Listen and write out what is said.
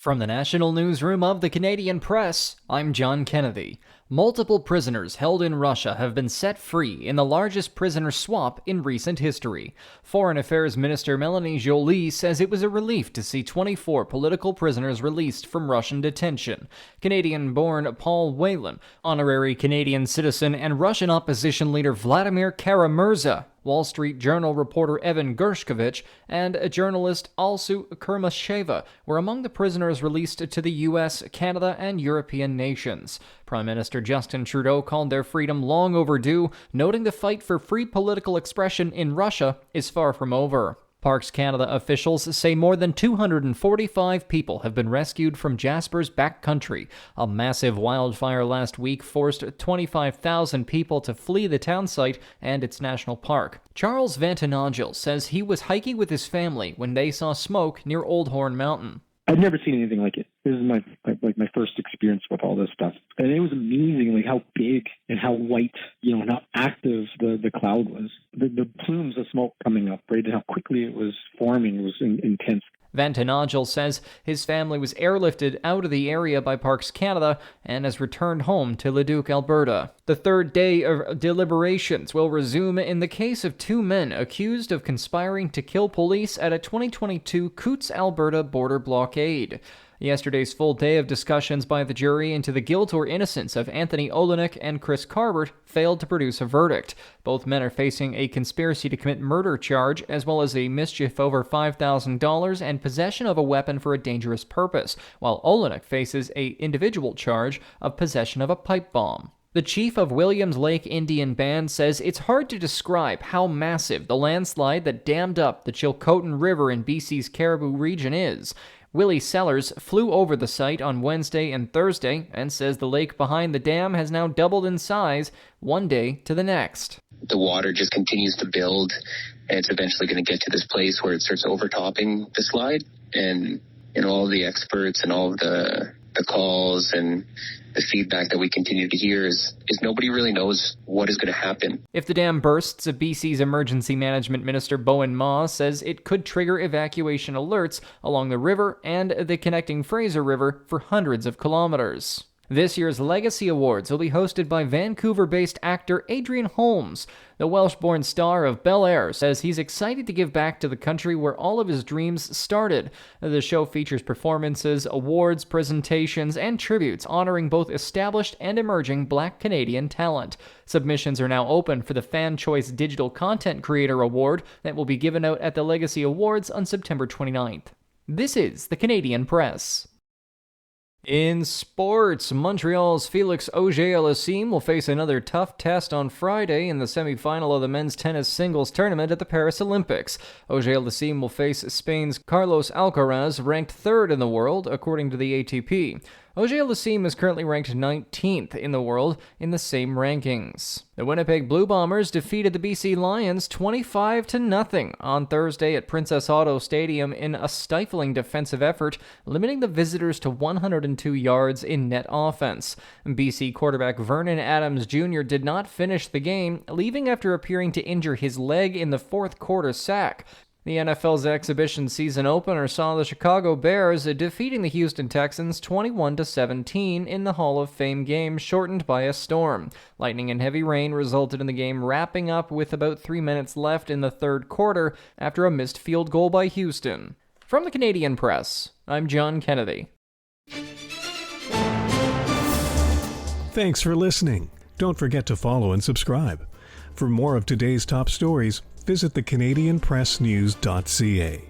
From the National Newsroom of the Canadian Press, I'm John Kennedy. Multiple prisoners held in Russia have been set free in the largest prisoner swap in recent history. Foreign Affairs Minister Melanie Joly says it was a relief to see 24 political prisoners released from Russian detention. Canadian-born Paul Whelan, honorary Canadian citizen, and Russian opposition leader Vladimir Kara-Murza, Wall Street Journal reporter Evan Gershkovich, and journalist Alsu Kurmasheva were among the prisoners released to the U.S., Canada, and European nations. Prime Minister Justin Trudeau called their freedom long overdue, noting the fight for free political expression in Russia is far from over. Parks Canada officials say more than 245 people have been rescued from Jasper's backcountry. A massive wildfire last week forced 25,000 people to flee the town site and its national park. Charles Vantanagel says he was hiking with his family when they saw smoke near Old Horn Mountain. I've never seen anything like it. This is my first experience with all this stuff. And it was amazing, like how big and how white, and how active the cloud was. The plumes of smoke coming up, right, and how quickly it was forming was intense. Vantanagel says his family was airlifted out of the area by Parks Canada and has returned home to Leduc, Alberta. The third day of deliberations will resume in the case of two men accused of conspiring to kill police at a 2022 Coutts, Alberta border blockade. Yesterday's full day of discussions by the jury into the guilt or innocence of Anthony Olenek and Chris Carbert failed to produce a verdict. Both men are facing a conspiracy to commit murder charge, as well as a mischief over $5,000 and possession of a weapon for a dangerous purpose, while Olenek faces an individual charge of possession of a pipe bomb. The chief of Williams Lake Indian Band says it's hard to describe how massive the landslide that dammed up the Chilcotin River in BC's Caribou region is. Willie Sellers flew over the site on Wednesday and Thursday and says the lake behind the dam has now doubled in size one day to the next. The water just continues to build, and it's eventually going to get to this place where it starts overtopping the slide. And all the experts and all of the calls and the feedback that we continue to hear is nobody really knows what is going to happen. If the dam bursts, BC's Emergency Management Minister Bowen Ma says it could trigger evacuation alerts along the river and the connecting Fraser River for hundreds of kilometers. This year's Legacy Awards will be hosted by Vancouver-based actor Adrian Holmes. The Welsh-born star of Bel Air says he's excited to give back to the country where all of his dreams started. The show features performances, awards, presentations, and tributes honoring both established and emerging Black Canadian talent. Submissions are now open for the Fan Choice Digital Content Creator Award that will be given out at the Legacy Awards on September 29th. This is the Canadian Press. In sports, Montreal's Félix Auger-Aliassime will face another tough test on Friday in the semifinal of the men's tennis singles tournament at the Paris Olympics. Auger-Aliassime will face Spain's Carlos Alcaraz, ranked third in the world, according to the ATP. Auger-Aliassime is currently ranked 19th in the world in the same rankings. The Winnipeg Blue Bombers defeated the BC Lions 25-0 on Thursday at Princess Auto Stadium in a stifling defensive effort, limiting the visitors to 102 yards in net offense. BC quarterback Vernon Adams Jr. did not finish the game, leaving after appearing to injure his leg in the fourth quarter sack. The NFL's exhibition season opener saw the Chicago Bears defeating the Houston Texans 21-17 in the Hall of Fame game, shortened by a storm. Lightning and heavy rain resulted in the game wrapping up with about 3 minutes left in the third quarter after a missed field goal by Houston. From the Canadian Press, I'm John Kennedy. Thanks for listening. Don't forget to follow and subscribe. For more of today's top stories, visit thecanadianpressnews.ca.